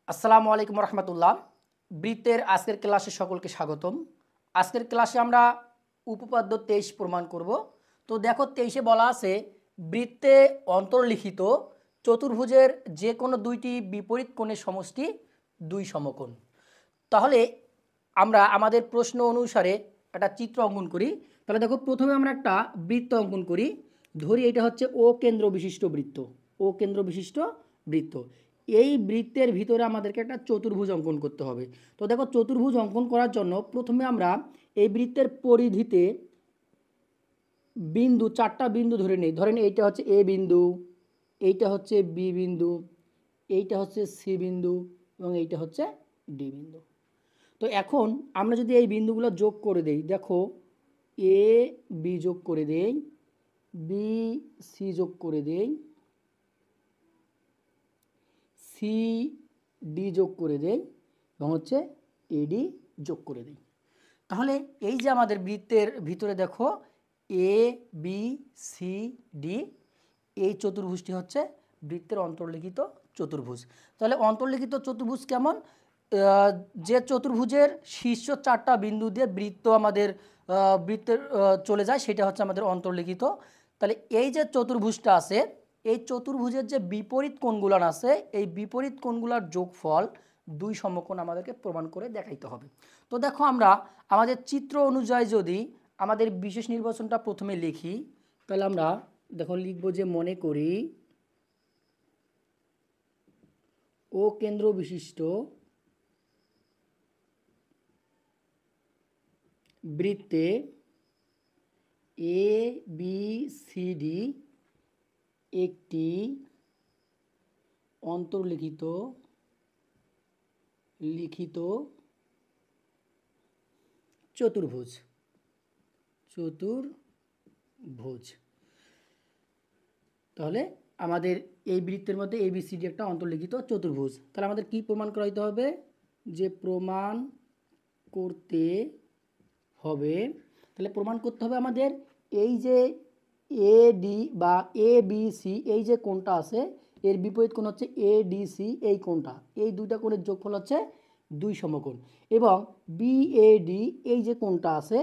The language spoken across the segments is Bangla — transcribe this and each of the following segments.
আসসালামু আলাইকুম রহমতুল্লাহ। বৃত্তের আজকের ক্লাসে সকলকে স্বাগতম। আজকের ক্লাসে আমরা উপপাদ্য 23 প্রমাণ করব। তো দেখো 23-এ বলা আছে বৃত্তে অন্তর্লিখিত চতুর্ভুজের যে কোনো দুইটি বিপরীত কোণের সমষ্টি দুই সমকোণ। তাহলে আমরা আমাদের প্রশ্ন অনুসারে একটা চিত্র অঙ্কন করি। তাহলে দেখো প্রথমে আমরা একটা বৃত্ত অঙ্কন করি। ধরি এটা হচ্ছে ও কেন্দ্র বিশিষ্ট বৃত্ত। ও কেন্দ্র বিশিষ্ট বৃত্ত। এই বৃত্তের ভিতরে আমাদেরকে একটা চতুর্ভুজ অঙ্কন করতে হবে। তো দেখো চতুর্ভুজ অঙ্কন করার জন্য প্রথমে আমরা এই বৃত্তের পরিধিতে বিন্দু, চারটা বিন্দু ধরে নিই। ধরেন এইটা হচ্ছে এ বিন্দু, এইটা হচ্ছে বি বিন্দু, এইটা হচ্ছে সি বিন্দু এবং এইটা হচ্ছে ডি বিন্দু। তো এখন আমরা যদি এই বিন্দুগুলো যোগ করে দেই, দেখো এ বি যোগ করে দেই, বি সি যোগ করে দেই, সি ডি যোগ করে দেই এবং হচ্ছে এডি যোগ করে দেই। তাহলে এই যে আমাদের বৃত্তের ভিতরে দেখো এ বি সি ডি, এই চতুর্ভুজটি হচ্ছে বৃত্তের অন্তর্লিখিত চতুর্ভুজ। তাহলে অন্তর্লিখিত চতুর্ভুজ কেমন? যে চতুর্ভুজের শীর্ষ চারটা বিন্দু দিয়ে বৃত্ত আমাদের বৃত্তের চলে যায়, সেটা হচ্ছে আমাদের অন্তর্লিখিত। তাহলে এই যে চতুর্ভুজটা আছে, এই চতুর্ভুজের যে বিপরীত কোণগুলান আছে, এই বিপরীত কোণগুলার যোগফল দুই সমকোণ আমাদেরকে প্রমাণ করে দেখাইতে হবে। তো দেখো আমরা আমাদের চিত্র অনুযায়ী যদি আমাদের বিশেষ নির্বাচনটা প্রথমে লিখি, তাহলে আমরা দেখো লিখব যে মনে করি ও কেন্দ্র বিশিষ্ট বৃত্তে এ বি সি ডি একটি অন্তর্লিখিত চতুর্ভুজ। তাহলে আমাদের এই বৃত্তের মধ্যে এবিসিডি একটা অন্তর্লিখিত চতুর্ভুজ। তাহলে আমাদের কি প্রমাণ করাইতে হবে? যে প্রমাণ করতে হবে, তাহলে প্রমাণ করতে হবে আমাদের এই যে এডি বা এ বি সি, এই যে কোণটা আছে এর বিপরীত কোণ হচ্ছে এডিসি, এই কোণটা, এই দুইটা কোণের যোগফল হচ্ছে দুই সমকোণ। এবং বিএডি, এই যে কোণটা আছে,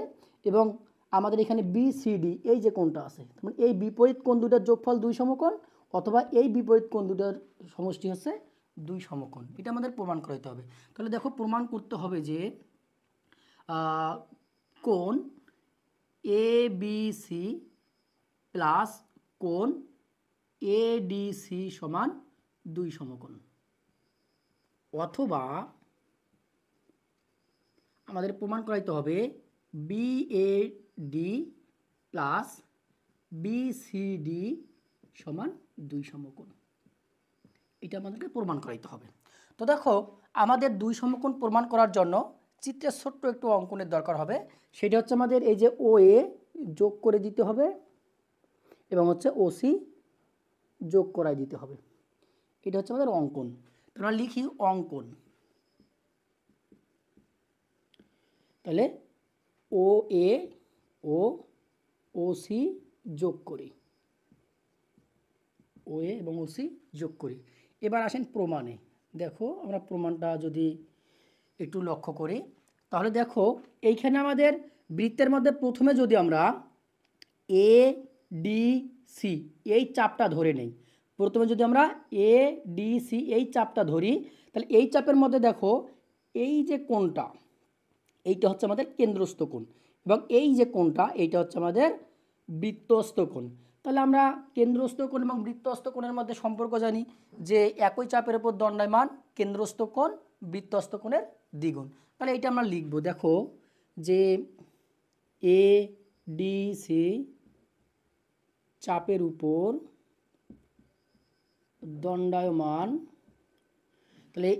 এবং আমাদের এখানে বিসিডি, এই যে কোণটা আছে, মানে এই বিপরীত কোণ দুটার যোগফল দুই সমকোণ, অথবা এই বিপরীত কোণ দুটার সমষ্টি হচ্ছে দুই সমকোণ। এটা আমাদের প্রমাণ করতে হবে। তাহলে দেখো প্রমাণ করতে হবে যে কোণ এ বি সি প্লাস কোণ এডিসি সমান দুই সমকোণ, অথবা আমাদের প্রমাণ করাইতে হবে বিএডি প্লাস বিসিডি সমান দুই সমকোণ। এটা আমাদেরকে প্রমাণ করাইতে হবে। তো দেখো আমাদের দুই সমকোণ প্রমাণ করার জন্য চিত্রের ছোট্ট একটু অঙ্কনের দরকার হবে। সেটা হচ্ছে আমাদের এই যে ও এ যোগ করে দিতে হবে এবং হচ্ছে ওসি যোগ করাই দিতে হবে। এটা হচ্ছে আমাদের অঙ্কন। আমরা লিখি অঙ্কন। তাহলে ও এ ও ওসি যোগ করি, ও এ এবং ওসি যোগ করি। এবার আসেন প্রমাণে। দেখো আমরা প্রমাণটা যদি একটু লক্ষ্য করি, তাহলে দেখো এইখানে আমাদের বৃত্তের মধ্যে প্রথমে যদি আমরা এ ডি সি এই চাপটা ধরে নেই, প্রথমে যদি আমরা এ ডি সি এই চাপটা ধরি, তাহলে এই চাপের মধ্যে দেখো এই যে কোণটা, এইটা হচ্ছে আমাদের কেন্দ্রস্থ কোণ, এবং এই যে কোণটা এইটা হচ্ছে আমাদের বৃত্তস্থ কোণ। তাহলে আমরা কেন্দ্রস্থ কোণ এবং বৃত্তস্থ কোণের মধ্যে সম্পর্ক জানি যে একই চাপের উপর দণ্ডায়মান কেন্দ্রস্থ কোণ বৃত্তস্থ কোণের দ্বিগুণ। তাহলে এইটা আমরা লিখব, দেখো যে এ ডি সি চাপের উপর দণ্ডায়মান, তাহলে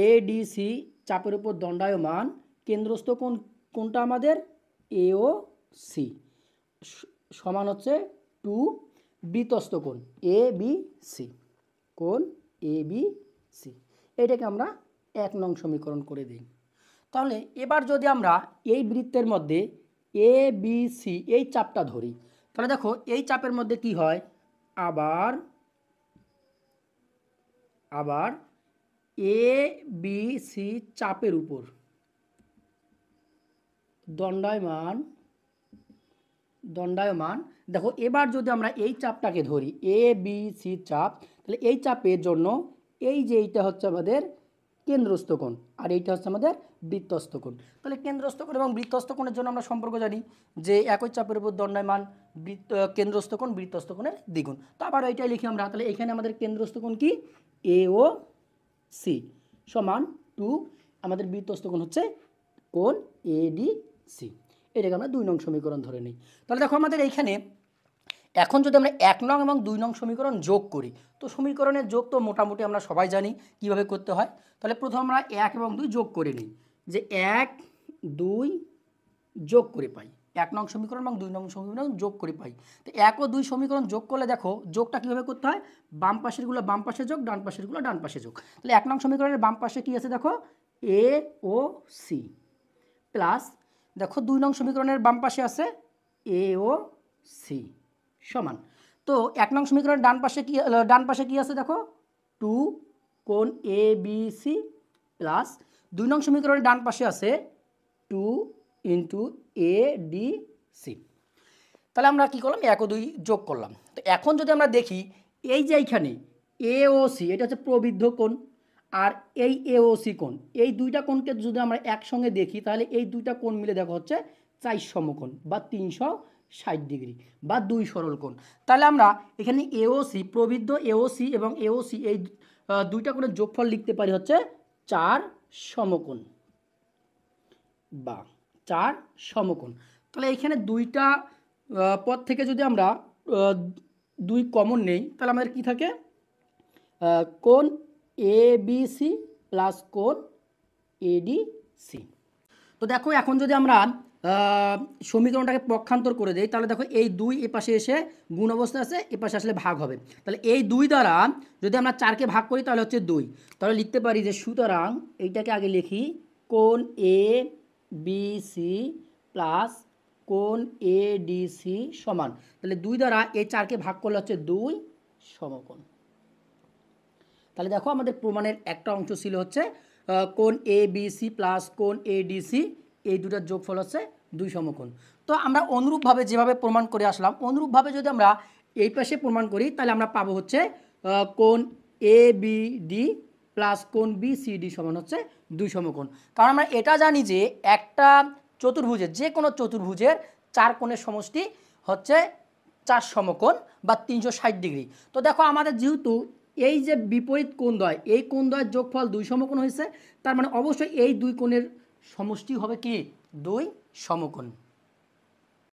এডিসি চাপের উপর দণ্ডায়মান, কেন্দ্রস্থ কোণ কোনটা আমাদের এ ও সি সমান হচ্ছে টু বৃত্তস্থ কোণ এ বি সি, কোণ এ বি সি। এটাকে আমরা 1 নং সমীকরণ করে দিই। তাহলে এবার যদি আমরা এই বৃত্তের মধ্যে এ বি সি এই চাপটা ধরি, তাহলে দেখো এই চাপের মধ্যে কি হয়, আবার এ বি সি চাপের উপর দণ্ডায়মান। দেখো এবার যদি আমরা এই চাপটাকে ধরি এ বি সি চাপ, তাহলে এই চাপের জন্য এই যে এইটা হচ্ছে আমাদের কেন্দ্রস্থ কোণ আর এইটা হচ্ছে আমাদের বৃত্তস্থ কোণ। তাহলে কেন্দ্রস্থ কোণ এবং বৃত্তস্থ কোণের জন্য আমরা সম্পর্ক জানি যে একই চাপের উপর দণ্ডায়মান কেন্দ্রস্থ কোণ বৃত্তস্থ কোণের দ্বিগুণ। তো আবার এইটাই লিখি আমরা। তাহলে এখানে আমাদের কেন্দ্রস্থ কোণ কি এ ও সি সমান টু, আমাদের বৃত্তস্থ কোণ হচ্ছে কোণ এ ডি সি। এটাকে আমরা 2 নং সমীকরণ ধরে নিই। তাহলে দেখো আমাদের এইখানে এখন যদি আমরা 1 নং এবং 2 নং সমীকরণ যোগ করি, তো সমীকরণের যোগ তো মোটামুটি আমরা সবাই জানি কিভাবে করতে হয়। তাহলে প্রথম আমরা 1 এবং 2 যোগ করে নিই, যে 1 2 যোগ করে পাই 1 নং সমীকরণ এবং 2 নং সমীকরণ যোগ করে পাই। তো 1 ও 2 সমীকরণ যোগ করলে দেখো যোগটা কীভাবে করতে হয়, বাম পাশেরগুলো বাম পাশে যোগ, ডান পাশেরগুলো ডান পাশে যোগ। তাহলে 1 নং সমীকরণের বাম পাশে কী আছে দেখো এ ও সি, প্লাস দেখো 2 নং সমীকরণের বাম পাশে আছে এ ও সি সমান। তো 1 নং সমীকরণের ডান পাশে কি আছে দেখো 2 কোণ এ বি সি, প্লাস 2 নং সমীকরণের ডান পাশে আছে 2 ইন্টু এ ডি সি। তাহলে আমরা কি করলাম 1 ও 2 যোগ করলাম। তো এখন যদি আমরা দেখি এই যে এইখানে এ ও সি এটা হচ্ছে প্রবৃদ্ধ কোণ, আর এই এ ও সি কোণ, এই দুইটা কোণকে যদি আমরা একসঙ্গে দেখি তাহলে এই দুইটা কোণ মিলে দেখা হচ্ছে 4 সমকোণ বা 360 ডিগ্রি বা 2 সরল কোণ। তাহলে আমরা এখানে এওসি প্রবৃদ্ধ এওসি এবং এওসি এই দুইটা কোণের যোগফল লিখতে পারি হচ্ছে 4 সমকোণ বা 4 সমকোণ। তাহলে এখানে দুইটা পদ থেকে যদি আমরা 2 কমন নেই তাহলে আমাদের কি থাকে কোণ এ বি সি প্লাস কোণ এডিসি। তো দেখো এখন যদি আমরা সমীকরণটাকে পক্ষান্তর করে দেই তাহলে দেখো এই 2 এ পাশে এসে গুণ অবস্থা আছে, এ পাশে আসলে ভাগ হবে। তাহলে এই 2 দ্বারা যদি আমরা 4কে ভাগ করি তাহলে হচ্ছে 2। তাহলে লিখতে পারি যে সুতরাং এইটাকে আগে লিখি কোণ এ বি সি প্লাস কোণ এ ডি সি সমান, তাহলে 2 দ্বারা এই 4কে ভাগ করলে হচ্ছে 2 সমকোণ। তাহলে দেখো আমাদের প্রমাণের একটা অংশ ছিল হচ্ছে কোণ এ বি সি প্লাস কোণ এ ডি সি, এই দুটার যোগফল হচ্ছে 2 সমকোণ। তো আমরা অনুরূপভাবে যেভাবে প্রমাণ করে আসলাম অনুরূপভাবে যদি আমরা এই পাশে প্রমাণ করি তাহলে আমরা পাবো হচ্ছে কোণ এ বি ডি প্লাস কোণ বি সি ডি সমান হচ্ছে 2 সমকোণ। কারণ আমরা এটা জানি যে একটা চতুর্ভুজের যে কোনো চতুর্ভুজের 4 কোণের সমষ্টি হচ্ছে 4 সমকোণ বা 360 ডিগ্রি। তো দেখো আমাদের যেহেতু এই যে বিপরীত কোণদ্বয় এই কোণদ্বয়ের যোগফল 2 সমকোণ হয়েছে, তার মানে অবশ্যই এই 2 কোণের সমষ্টি হবে কি 2 সমকোণ।